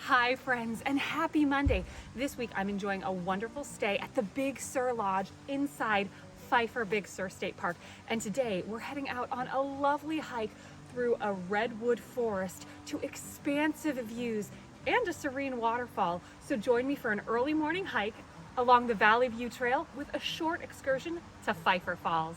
Hi friends, and happy Monday. This week I'm enjoying a wonderful stay at the Big Sur Lodge inside Pfeiffer Big Sur State Park. And today we're heading out on a lovely hike through a redwood forest to expansive views and a serene waterfall. So join me for an early morning hike along the Valley View Trail with a short excursion to Pfeiffer Falls.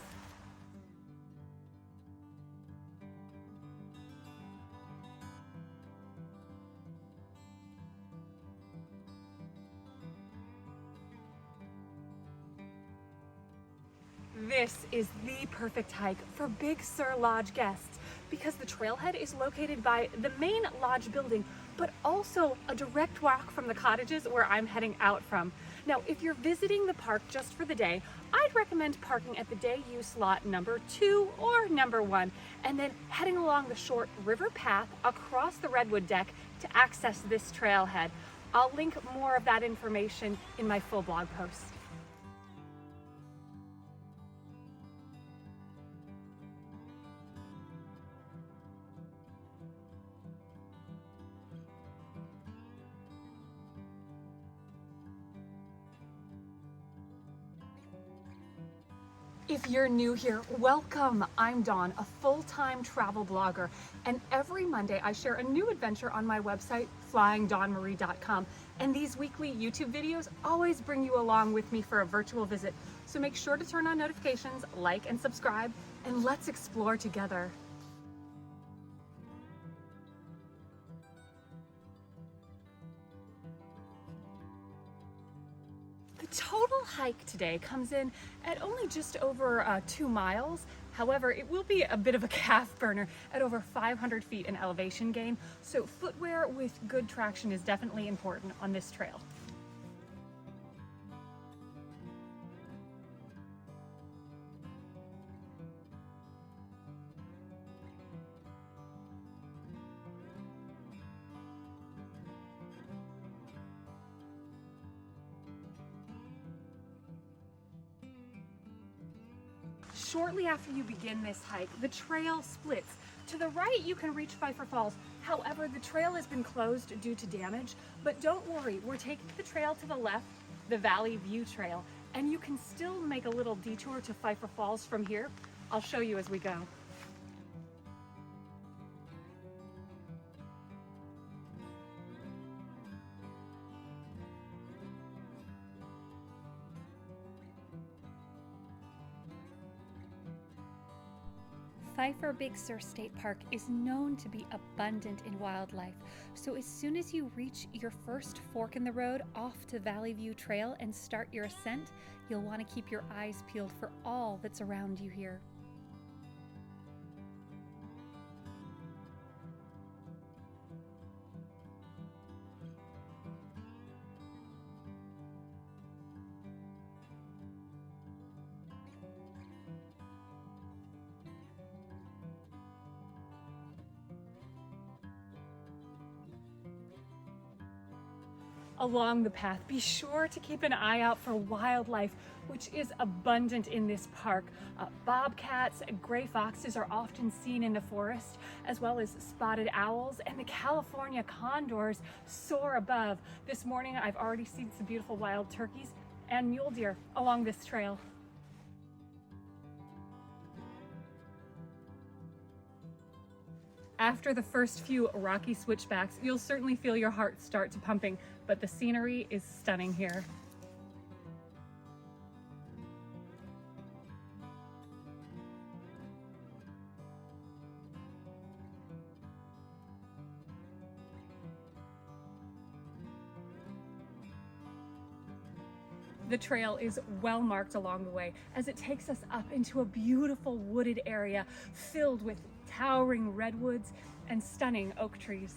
This is the perfect hike for Big Sur Lodge guests because the trailhead is located by the main lodge building, but also a direct walk from the cottages where I'm heading out from. Now, if you're visiting the park just for the day, I'd recommend parking at the day use lot number 2 or number 1, and then heading along the short river path across the redwood deck to access this trailhead. I'll link more of that information in my full blog post. If you're new here, welcome. I'm Dawn, a full-time travel blogger, and every Monday I share a new adventure on my website, flyingdawnmarie.com, and these weekly YouTube videos always bring you along with me for a virtual visit. So make sure to turn on notifications, like and subscribe, and let's explore together. The total hike today comes in at only just over 2 miles. However, it will be a bit of a calf burner at over 500 feet in elevation gain, so footwear with good traction is definitely important on this trail. Shortly after you begin this hike, the trail splits. To the right, you can reach Pfeiffer Falls. However, the trail has been closed due to damage, but don't worry, we're taking the trail to the left, the Valley View Trail, and you can still make a little detour to Pfeiffer Falls from here. I'll show you as we go. Pfeiffer Big Sur State Park is known to be abundant in wildlife, so as soon as you reach your first fork in the road off to Valley View Trail and start your ascent, you'll want to keep your eyes peeled for all that's around you here. Along the path, be sure to keep an eye out for wildlife, which is abundant in this park. Bobcats and gray foxes are often seen in the forest, as well as spotted owls, and the California condors soar above. This morning I've already seen some beautiful wild turkeys and mule deer along this trail. After the first few rocky switchbacks, you'll certainly feel your heart start to pumping, but the scenery is stunning here. The trail is well marked along the way as it takes us up into a beautiful wooded area filled with towering redwoods and stunning oak trees.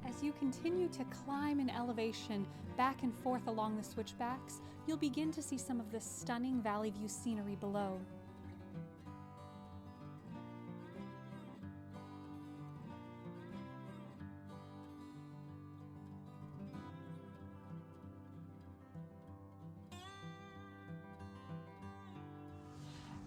As you continue to climb in elevation back and forth along the switchbacks, you'll begin to see some of the stunning Valley View scenery below.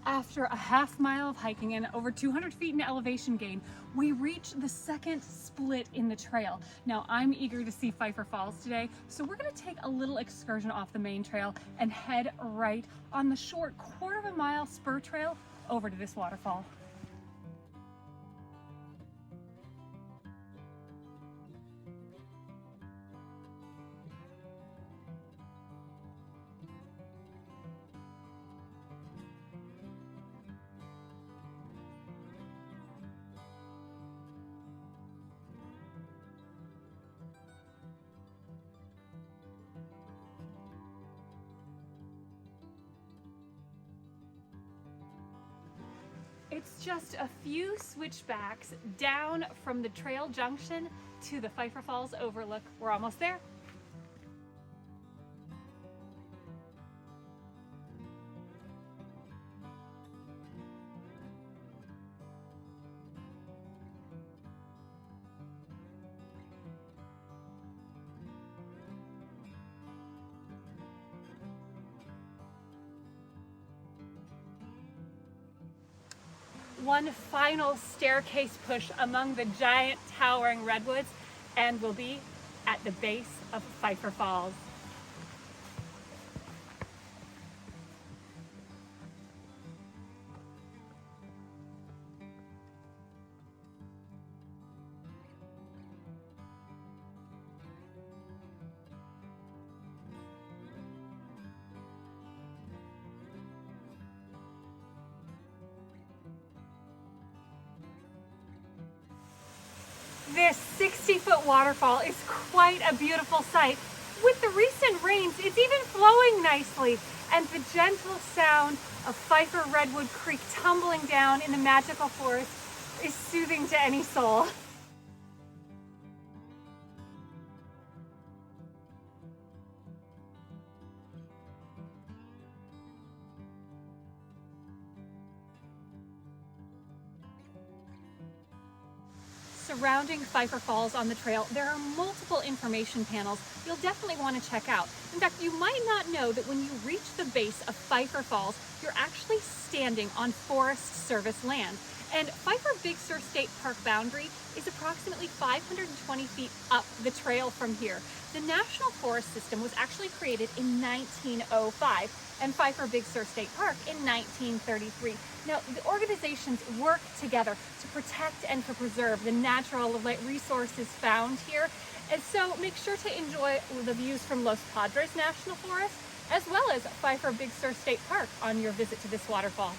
After a half mile of hiking and over 200 feet in elevation gain, we reach the second split in the trail. Now, I'm eager to see Pfeiffer Falls today, so we're gonna take a little excursion off the main trail and head right on the short quarter-of-a-mile spur trail over to this waterfall. It's just a few switchbacks down from the trail junction to the Pfeiffer Falls overlook. We're almost there. One final staircase push among the giant towering redwoods, and we'll be at the base of Pfeiffer Falls. This 60-foot waterfall is quite a beautiful sight. With the recent rains, it's even flowing nicely, and the gentle sound of Pfeiffer Redwood Creek tumbling down in the magical forest is soothing to any soul. Surrounding Pfeiffer Falls on the trail, there are multiple information panels you'll definitely want to check out. In fact, you might not know that when you reach the base of Pfeiffer Falls, you're actually standing on Forest Service land. And Pfeiffer Big Sur State Park boundary is approximately 520 feet up the trail from here. The National Forest System was actually created in 1905 and Pfeiffer Big Sur State Park in 1933. Now, the organizations work together to protect and to preserve the natural resources found here. And so make sure to enjoy the views from Los Padres National Forest, as well as Pfeiffer Big Sur State Park on your visit to this waterfall.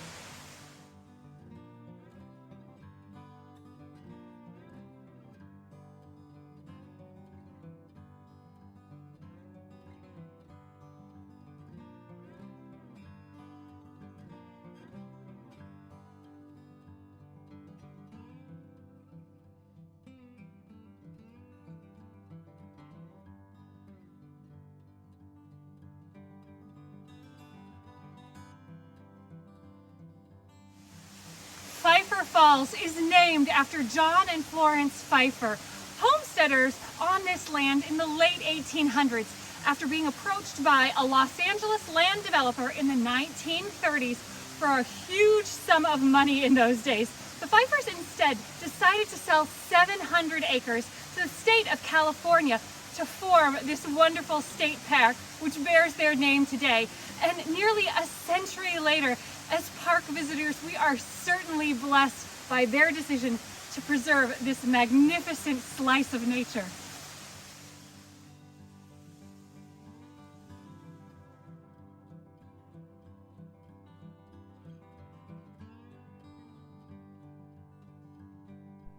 Pfeiffer Falls is named after John and Florence Pfeiffer, homesteaders on this land in the late 1800s after being approached by a Los Angeles land developer in the 1930s for a huge sum of money in those days. The Pfeiffers instead decided to sell 700 acres to the state of California to form this wonderful state park, which bears their name today. And nearly a century later, as park visitors, we are certainly blessed by their decision to preserve this magnificent slice of nature.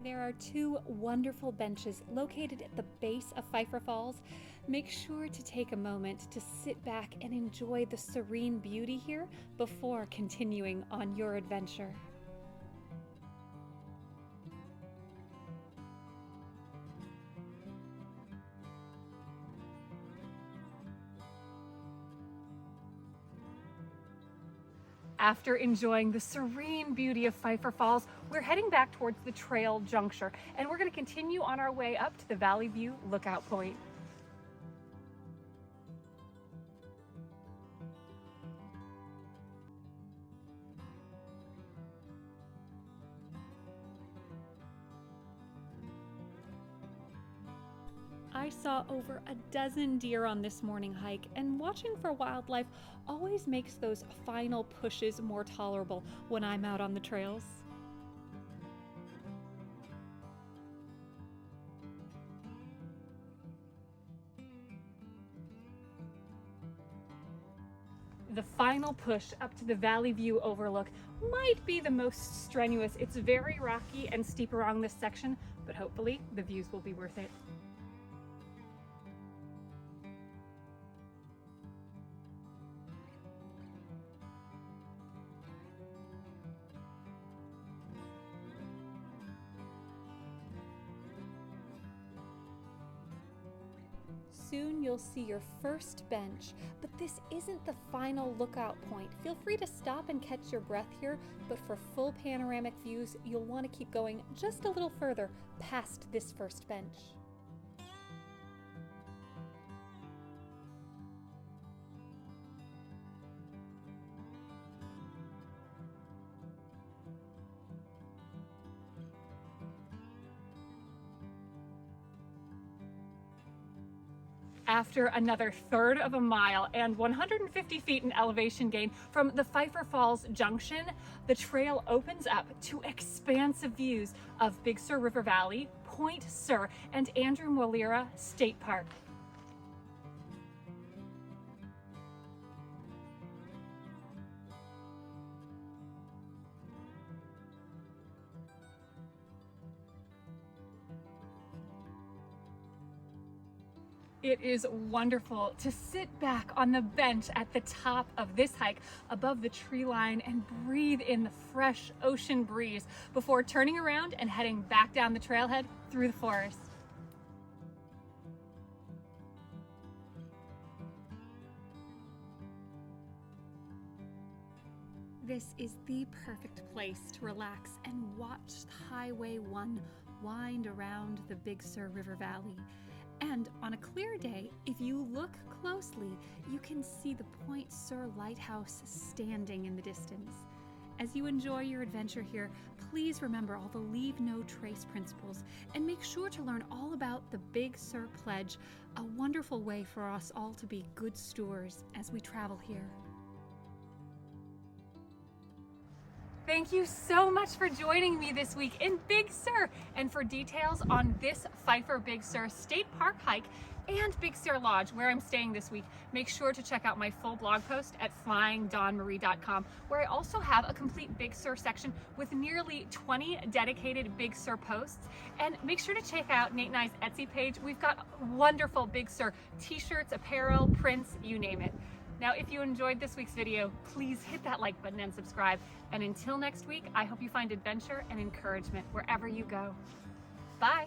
There are two wonderful benches located at the base of Pfeiffer Falls. Make sure to take a moment to sit back and enjoy the serene beauty here before continuing on your adventure. After enjoying the serene beauty of Pfeiffer Falls, we're heading back towards the trail juncture, and we're going to continue on our way up to the Valley View Lookout Point. I saw over a dozen deer on this morning hike, and watching for wildlife always makes those final pushes more tolerable when I'm out on the trails. The final push up to the Valley View overlook might be the most strenuous. It's very rocky and steep along this section, but hopefully the views will be worth it. Soon you'll see your first bench, but this isn't the final lookout point. Feel free to stop and catch your breath here, but for full panoramic views, you'll want to keep going just a little further past this first bench. After another third of a mile and 150 feet in elevation gain from the Pfeiffer Falls junction, the trail opens up to expansive views of Big Sur River Valley, Point Sur, and Andrew Molira State Park. It is wonderful to sit back on the bench at the top of this hike above the tree line and breathe in the fresh ocean breeze before turning around and heading back down the trailhead through the forest. This is the perfect place to relax and watch Highway 1 wind around the Big Sur River Valley. And on a clear day, if you look closely, you can see the Point Sur lighthouse standing in the distance. As you enjoy your adventure here, please remember all the leave no trace principles and make sure to learn all about the Big Sur Pledge, a wonderful way for us all to be good stewards as we travel here. Thank you so much for joining me this week in Big Sur. And for details on this Pfeiffer Big Sur State Park hike and Big Sur Lodge, where I'm staying this week, make sure to check out my full blog post at flyingdawnmarie.com, where I also have a complete Big Sur section with nearly 20 dedicated Big Sur posts. And make sure to check out Nate and I's Etsy page. We've got wonderful Big Sur t-shirts, apparel, prints, you name it. Now, if you enjoyed this week's video, please hit that like button and subscribe. And until next week, I hope you find adventure and encouragement wherever you go. Bye.